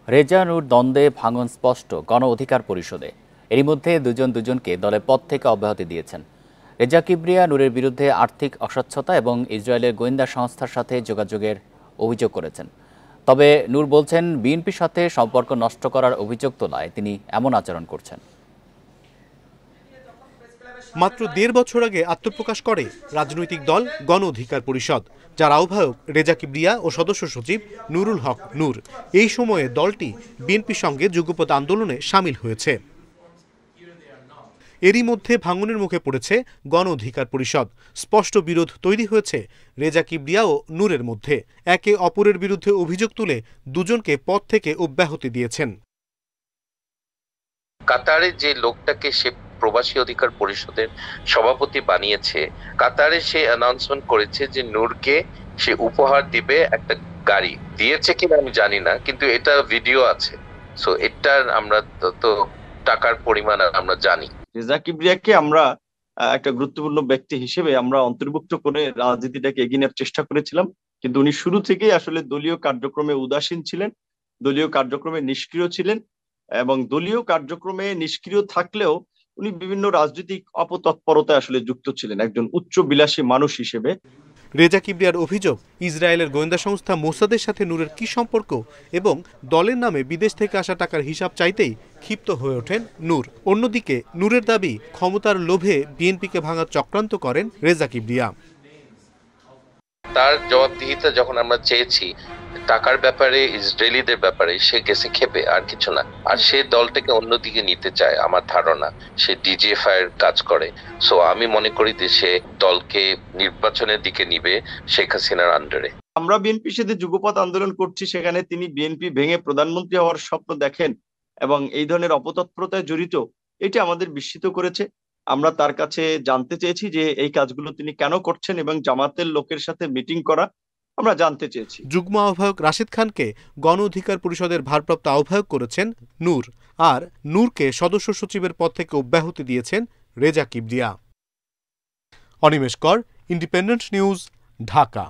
রেজা নূর দ্বন্দ্বে ভাঙন স্পষ্ট গণ অধিকার পরিষদে। এরই মধ্যে দুজনকে দলের পদ থেকে অব্যাহতি দিয়েছেন। রেজা কিবরিয়া নূরের বিরুদ্ধে আর্থিক অস্বচ্ছতা এবং ইসরায়েলের গোয়েন্দা সংস্থার সাথে যোগাযোগের অভিযোগ করেছেন। তবে নূর বলছেন, বিএনপির সাথে সম্পর্ক নষ্ট করার অভিযোগ তোলায় তিনি এমন আচরণ করছেন। মাত্র ১.৫ বছর আগে আত্মপ্রকাশ করে রাজনৈতিক দল গণ অধিকার পরিষদ, যার আহ্বায়ক রেজা কিবরিয়া ও সদস্য সচিব নুরুল হক নূর। এই সময়ে দলটি বিএনপির সঙ্গে যুগপৎ আন্দোলনে সামিল হয়েছে। এরই মধ্যে ভাঙনের মুখে পড়েছে গণ অধিকার পরিষদ। স্পষ্ট বিরোধ তৈরি হয়েছে রেজা কিবরিয়া ও নূরের মধ্যে। একে অপরের বিরুদ্ধে অভিযোগ তুলে দুজনকে পদ থেকে অব্যাহতি দিয়েছেন। কাতারে যে লোকটাকে সে প্রবাসী অধিকার পরিষদের সভাপতি বানিয়েছে, কাতারে সে অ্যানাউন্সমেন্ট করেছে যে নূরকে সে উপহার দিবে একটা গাড়ি। দিয়েছে কিনা আমি জানি না, কিন্তু এটা ভিডিও আছে। সো এটার আমরা তো টাকার পরিমাণ আমরা জানি। রেজা কিবরিয়াকে আমরা একটা গুরুত্বপূর্ণ ব্যক্তি হিসেবে আমরা অন্তর্ভুক্ত করে রাজনীতিটাকে এগিয়ে নেওয়ার চেষ্টা করেছিলাম, কিন্তু উনি শুরু থেকেই আসলে দলীয় কার্যক্রমে উদাসীন ছিলেন, দলীয় কার্যক্রমে নিষ্ক্রিয় ছিলেন এবং দলীয় কার্যক্রমে নিষ্ক্রিয় থাকলেও উনি বিভিন্ন রাজনৈতিক অপতৎপরতায় আসলে যুক্ত ছিলেন একজন উচ্চ বিলাসী মানুষ হিসেবে। রেজা কিবরিয়ার অভিযোগ, ইসরায়েলের গোয়েন্দা সংস্থা মোসাদের সাথে নূরের কি সম্পর্ক এবং দলের নামে বিদেশ থেকে আসা টাকার হিসাব চাইতেই ক্ষিপ্ত হয়ে ওঠেন নূর। অন্যদিকে নূরের দাবি, ক্ষমতার লোভে বিএনপিকে ভাঙার চক্রান্ত করেন রেজা কিবরিয়া। তার জবাবদিহিতা যখন আমরা চেয়েছি টাকার ব্যাপারে, ইসরায়েলিদের ব্যাপারে, সে গেছে খেপে, আর কিছু না। আর সে দলটাকে অন্যদিকে নিতে চায়, আমার ধারণা সে ডিজিএফআই এর কাজ করে। সো আমি মনে করি যে সে দলকে নির্বাচনের দিকে নিবে শেখ হাসিনার আন্ডারে। আমরা বিএনপির সাথে যুগপৎ আন্দোলন করছি, সেখানে তিনি বিএনপি ভেঙে প্রধানমন্ত্রী হওয়ার স্বপ্ন দেখেন এবং এই ধরনের অপতৎপরতায় জড়িত, এটি আমাদের বিস্মিত করেছে। আমরা তার কাছে জানতে চেয়েছি যে এই কাজগুলো তিনি কেন করছেন এবং জামাতের লোকের সাথে মিটিং করা আমরা জানতে চেয়েছি। যুগ্ম আহ্বায়ক রাশেদ খানকে গণ অধিকার পরিষদের ভারপ্রাপ্ত আহ্বায়ক করেছেন নূর, আর নূরকে সদস্য সচিবের পদ থেকে অব্যাহতি দিয়েছেন রেজা কিবরিয়া। অনিমেষ কর, ইন্ডিপেন্ডেন্ট নিউজ, ঢাকা।